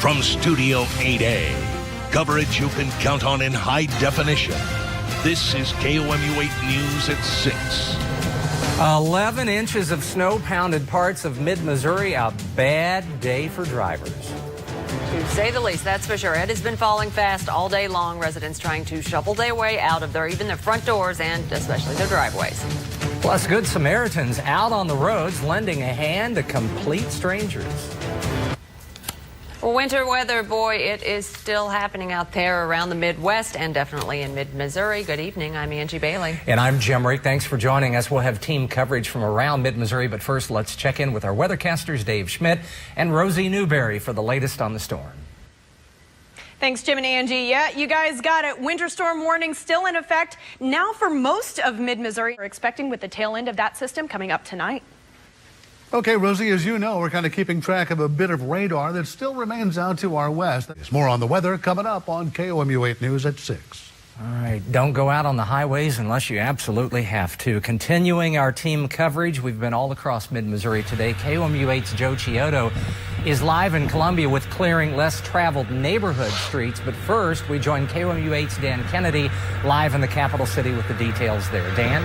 From Studio 8A, coverage you can count on in high definition. This is KOMU 8 News at 6. 11 inches of snow pounded parts of mid-Missouri. A bad day for drivers. To say the least, that's for sure. It has been falling fast all day long. Residents trying to shovel their way out of even their front doors and especially their driveways. Plus, Good Samaritans out on the roads lending a hand to complete strangers. Winter weather, boy, it is still happening out there around the Midwest and definitely in mid-Missouri. Good evening. I'm Angie Bailey. And I'm Jim Rick. Thanks for joining us. We'll have team coverage from around mid-Missouri. But first, let's check in with our weathercasters, Dave Schmidt and Rosie Newberry, for the latest on the storm. Thanks, Jim and Angie. Yeah, you guys got it. Winter storm warning still in effect now for most of mid-Missouri. We're expecting with the tail end of that system coming up tonight. Okay, Rosie, as you know, we're kind of keeping track of a bit of radar that still remains out to our west. There's more on the weather coming up on KOMU 8 News at 6. All right, don't go out on the highways unless you absolutely have to. Continuing our team coverage, we've been all across mid-Missouri today. KOMU 8's Joe Chiodo is live in Columbia with clearing less traveled neighborhood streets. But first, we join KOMU 8's Dan Kennedy live in the capital city with the details there. Dan?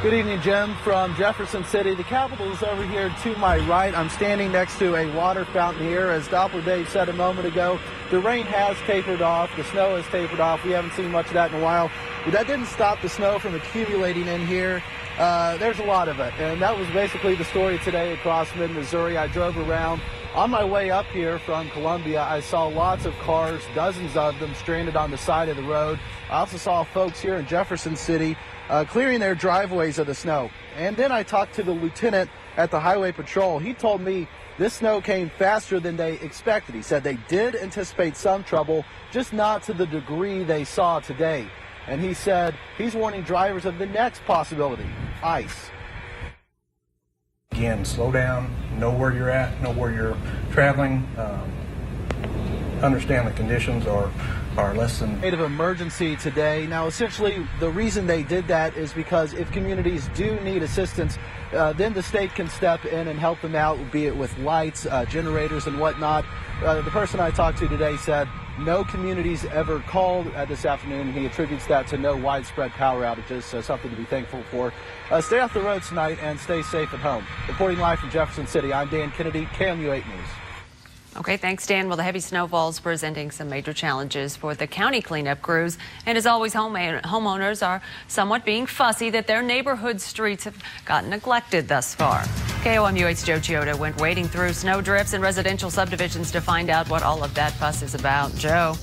Good evening, Jim, from Jefferson City. The Capitol is over here to my right. I'm standing next to a water fountain here. As Doppler Dave said a moment ago, the rain has tapered off. The snow has tapered off. We haven't seen much of that in a while. But that didn't stop the snow from accumulating in here. There's a lot of it. And that was basically the story today across mid-Missouri. I drove around. On my way up here from Columbia, I saw lots of cars, dozens of them, stranded on the side of the road. I also saw folks here in Jefferson City clearing their driveways of the snow. And then I talked to the lieutenant at the Highway Patrol. He told me this snow came faster than they expected. He said they did anticipate some trouble, just not to the degree they saw today. And he said he's warning drivers of the next possibility, ice. Again, slow down, know where you're at, know where you're traveling, understand the conditions are less than... State of emergency today. Now, essentially, the reason they did that is because if communities do need assistance, then the state can step in and help them out, be it with lights, generators, and whatnot. The person I talked to today said no communities ever called this afternoon. He attributes that to no widespread power outages, so something to be thankful for. Stay off the road tonight and stay safe at home. Reporting live from Jefferson City, I'm Dan Kennedy, KOMU 8 News. Okay, thanks, Dan. Well, the heavy snowfalls presenting some major challenges for the county cleanup crews. And as always, homeowners are somewhat being fussy that their neighborhood streets have gotten neglected thus far. KOMU 8's Joe Chiodo went wading through snow drifts and residential subdivisions to find out what all of that fuss is about. Joe.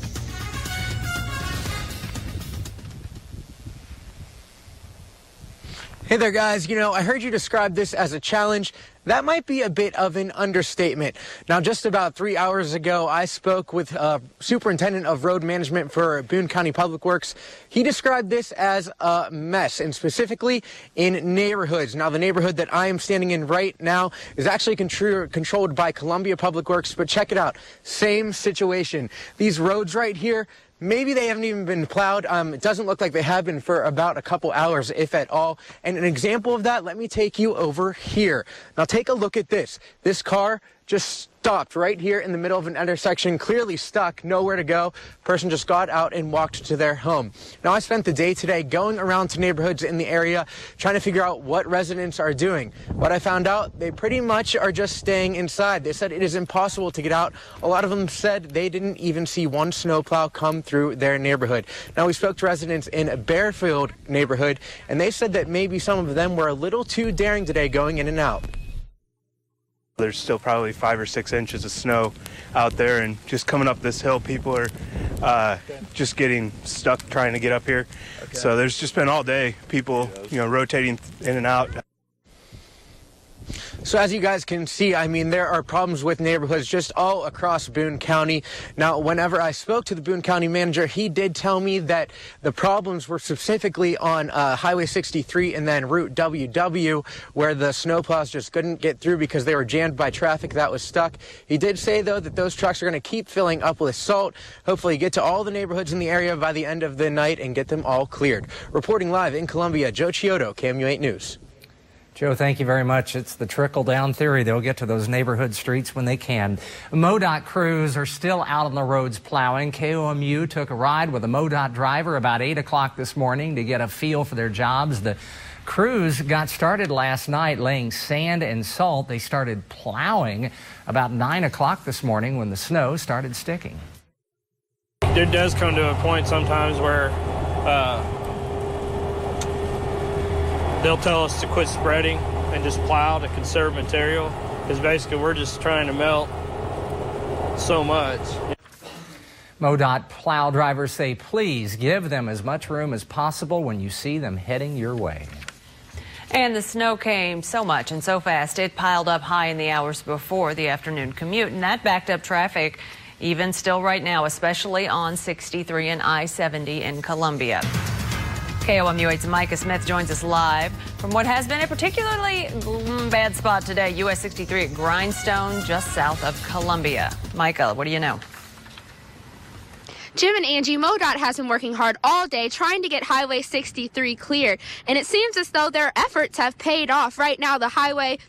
Hey there, guys. You know, I heard you describe this as a challenge. That might be a bit of an understatement. Now, just about 3 hours ago, I spoke with Superintendent of Road Management for Boone County Public Works. He described this as a mess, and specifically in neighborhoods. Now, the neighborhood that I am standing in right now is actually controlled by Columbia Public Works, but check it out. Same situation. These roads right here, maybe they haven't even been plowed. It doesn't look like they have been for about a couple hours, if at all. And an example of that, let me take you over here. Now, take a look at this. This car just stopped right here in the middle of an intersection, clearly stuck, nowhere to go. Person just got out and walked to their home. Now, I spent the day today going around to neighborhoods in the area trying to figure out what residents are doing. What I found out, they pretty much are just staying inside. They said it is impossible to get out. A lot of them said they didn't even see one snowplow come through their neighborhood. Now, we spoke to residents in a Bearfield neighborhood, and they said that maybe some of them were a little too daring today going in and out. There's still probably 5 or 6 inches of snow out there, and just coming up this hill, people are just getting stuck trying to get up here. Okay. So there's just been all day people, rotating in and out. So as you guys can see, I mean, there are problems with neighborhoods just all across Boone County. Now, whenever I spoke to the Boone County manager, he did tell me that the problems were specifically on Highway 63 and then Route WW, where the snowplows just couldn't get through because they were jammed by traffic that was stuck. He did say, though, that those trucks are going to keep filling up with salt, hopefully get to all the neighborhoods in the area by the end of the night and get them all cleared. Reporting live in Columbia, Joe Chiodo, KOMU 8 News. Joe, thank you very much. It's the trickle-down theory. They'll get to those neighborhood streets when they can. MoDOT crews are still out on the roads plowing. KOMU took a ride with a MoDOT driver about 8 o'clock this morning to get a feel for their jobs. The crews got started last night laying sand and salt. They started plowing about 9 o'clock this morning when the snow started sticking. There does come to a point sometimes where they'll tell us to quit spreading and just plow to conserve material, because basically we're just trying to melt so much. MoDOT plow drivers say please give them as much room as possible when you see them heading your way. And the snow came so much and so fast it piled up high in the hours before the afternoon commute, and that backed up traffic even still right now, especially on 63 and I-70 in Columbia. KOMU 8's Micah Smith joins us live from what has been a particularly bad spot today, US 63 at Grindstone, just south of Columbia. Micah, what do you know? Jim and Angie, MoDOT has been working hard all day trying to get Highway 63 cleared, and it seems as though their efforts have paid off. Right now, the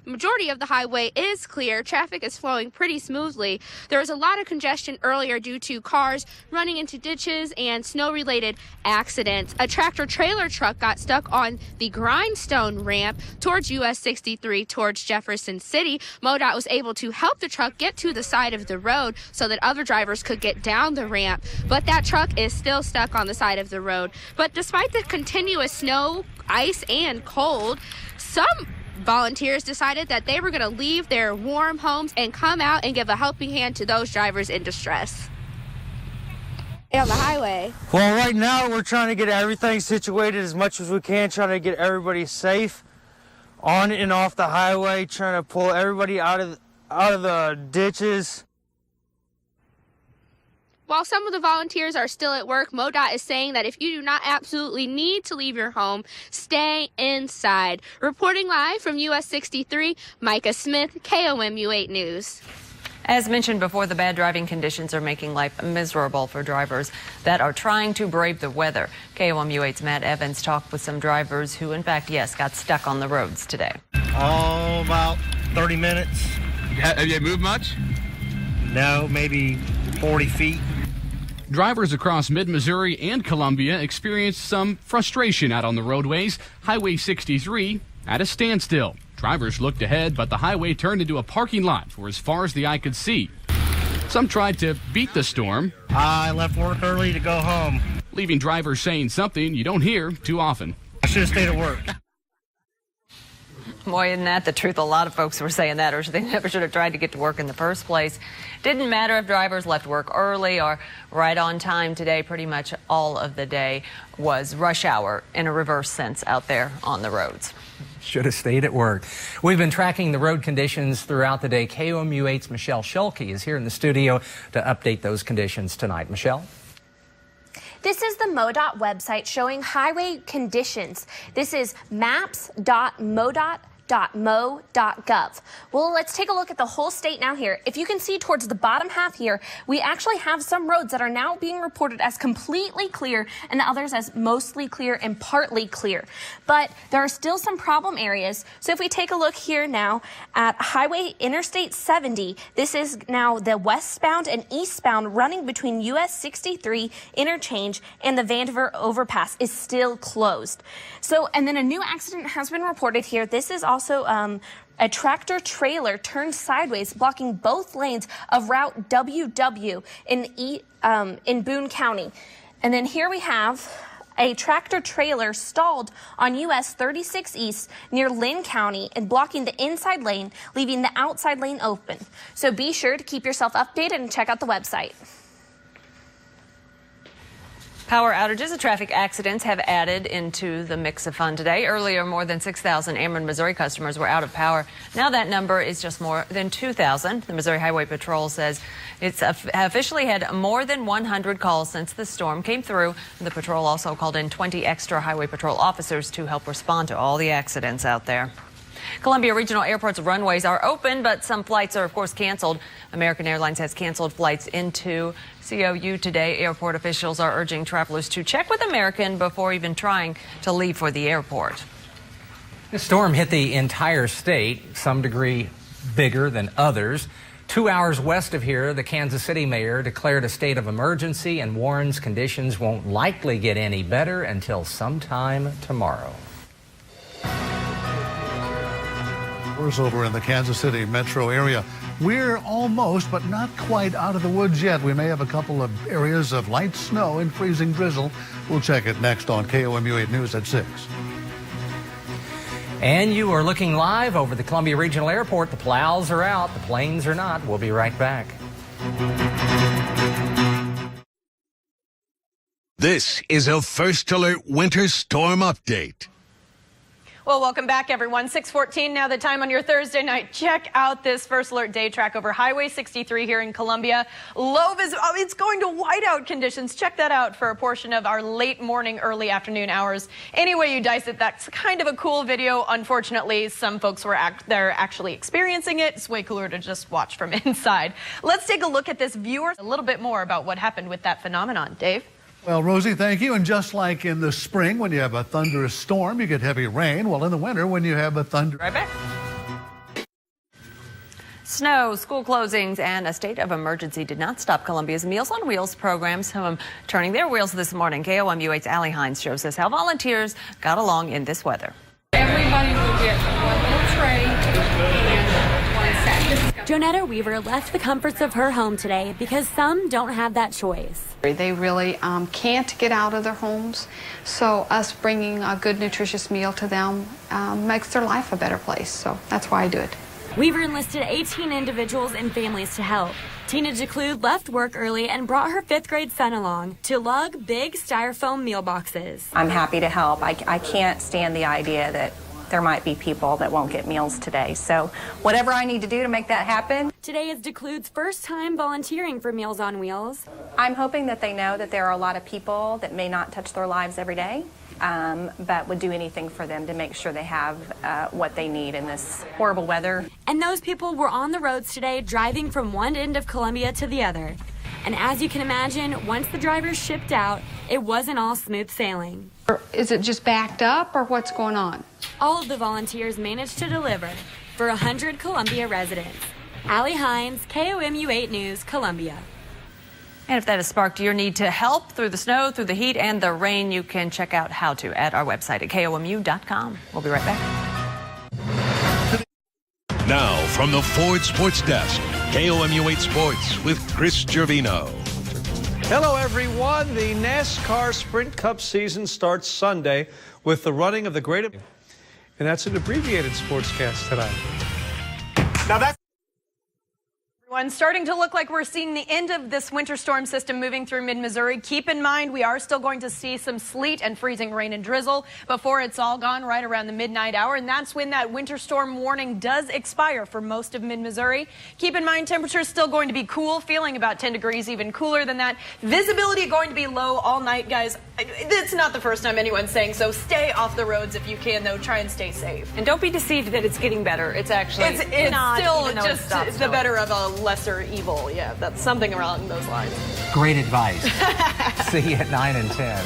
majority of the highway is clear. Traffic is flowing pretty smoothly. There was a lot of congestion earlier due to cars running into ditches and snow-related accidents. A tractor-trailer truck got stuck on the Grindstone ramp towards US 63 towards Jefferson City. MoDOT was able to help the truck get to the side of the road so that other drivers could get down the ramp. But that truck is still stuck on the side of the road. But despite the continuous snow, ice, and cold, some volunteers decided that they were going to leave their warm homes and come out and give a helping hand to those drivers in distress. On the highway. Well, right now we're trying to get everything situated as much as we can, trying to get everybody safe on and off the highway, trying to pull everybody out of the ditches. While some of the volunteers are still at work, MoDOT is saying that if you do not absolutely need to leave your home, stay inside. Reporting live from US 63, Micah Smith, KOMU 8 News. As mentioned before, the bad driving conditions are making life miserable for drivers that are trying to brave the weather. KOMU 8's Matt Evans talked with some drivers who, in fact, yes, got stuck on the roads today. Oh, about 30 minutes. Have you moved much? No, maybe 40 feet. Drivers across mid-Missouri and Columbia experienced some frustration out on the roadways. Highway 63 at a standstill. Drivers looked ahead, but the highway turned into a parking lot for as far as the eye could see. Some tried to beat the storm. I left work early to go home. Leaving drivers saying something you don't hear too often. I should have stayed at work. Boy, isn't that the truth? A lot of folks were saying that, or they never should have tried to get to work in the first place. Didn't matter if drivers left work early or right on time today. Pretty much all of the day was rush hour in a reverse sense out there on the roads. Should have stayed at work. We've been tracking the road conditions throughout the day. KOMU 8's Michelle Schulke is here in the studio to update those conditions tonight. Michelle? This is the MoDOT website showing highway conditions. This is maps.modot.mo.gov. Well, let's take a look at the whole state now here. If you can see towards the bottom half here, we actually have some roads that are now being reported as completely clear and others as mostly clear and partly clear. But there are still some problem areas. So if we take a look here now at Highway Interstate 70, this is now the westbound and eastbound running between US 63 interchange and the Vandiver overpass is still closed. So, and then a new accident has been reported here. This is also a tractor trailer turned sideways, blocking both lanes of Route WW in Boone County. And then here we have a tractor trailer stalled on US 36 East near Lynn County and blocking the inside lane, leaving the outside lane open. So be sure to keep yourself updated and check out the website. Power outages and traffic accidents have added into the mix of fun today. Earlier, more than 6,000 Ameren, Missouri customers were out of power. Now that number is just more than 2,000. The Missouri Highway Patrol says it's officially had more than 100 calls since the storm came through. The patrol also called in 20 extra Highway Patrol officers to help respond to all the accidents out there. Columbia Regional Airport's runways are open, but some flights are, of course, canceled. American Airlines has canceled flights into COU today. Airport officials are urging travelers to check with American before even trying to leave for the airport. The storm hit the entire state, some degree bigger than others. 2 hours west of here, the Kansas City mayor declared a state of emergency and warns conditions won't likely get any better until sometime tomorrow. We're over in the Kansas City metro area. We're almost, but not quite out of the woods yet. We may have a couple of areas of light snow and freezing drizzle. We'll check it next on KOMU 8 News at 6. And you are looking live over the Columbia Regional Airport. The plows are out, the planes are not. We'll be right back. This is a First Alert Winter Storm Update. Well, welcome back, everyone. 6:14 now, the time on your Thursday night. Check out this First Alert day track over Highway 63 here in Columbia. Low visibility. It's going to whiteout conditions. Check that out for a portion of our late morning, early afternoon hours. Any way you dice it, that's kind of a cool video. Unfortunately, some folks were they're actually experiencing it. It's way cooler to just watch from inside. Let's take a look at this viewer a little bit more about what happened with that phenomenon. Dave? Well, Rosie, thank you. And just like in the spring, when you have a thunderous storm, you get heavy rain. Well, in the winter, when you have a thunder... Right back. Snow, school closings, and a state of emergency did not stop Columbia's Meals on Wheels programs from turning their wheels this morning. KOMU 8's Allie Hines shows us how volunteers got along in this weather. Everybody will get one little tray and one sack. Jonetta Weaver left the comforts of her home today because some don't have that choice. They really can't get out of their homes, so us bringing a good, nutritious meal to them makes their life a better place, so that's why I do it. Weaver enlisted 18 individuals and families to help. Tina DeClude left work early and brought her 5th grade son along to lug big styrofoam meal boxes. I'm happy to help. I can't stand the idea that there might be people that won't get meals today. So whatever I need to do to make that happen. Today is DeClude's first time volunteering for Meals on Wheels. I'm hoping that they know that there are a lot of people that may not touch their lives every day, but would do anything for them to make sure they have what they need in this horrible weather. And those people were on the roads today, driving from one end of Columbia to the other. And as you can imagine, once the drivers shipped out, it wasn't all smooth sailing. Is it just backed up, or what's going on? All of the volunteers managed to deliver for 100 Columbia residents. Allie Hines, KOMU 8 News, Columbia. And if that has sparked your need to help through the snow, through the heat, and the rain, you can check out how to at our website at KOMU.com. We'll be right back. Now, from the Ford Sports Desk, KOMU 8 Sports with Chris Gervino. Hello, everyone. The NASCAR Sprint Cup season starts Sunday with the running of the Great... And that's an abbreviated sportscast tonight. Now that's... Everyone, starting to look like we're seeing the end of this winter storm system moving through mid-Missouri. Keep in mind, we are still going to see some sleet and freezing rain and drizzle before it's all gone right around the midnight hour. And that's when that winter storm warning does expire for most of mid-Missouri. Keep in mind, temperatures still going to be cool, feeling about 10 degrees, even cooler than that. Visibility going to be low all night, guys. It's not the first time anyone's saying so. Stay off the roads if you can, though. Try and stay safe. And don't be deceived that it's getting better. It's actually it's not, still just the better of a lesser evil. Yeah, that's something along those lines. Great advice. See you at 9 and 10.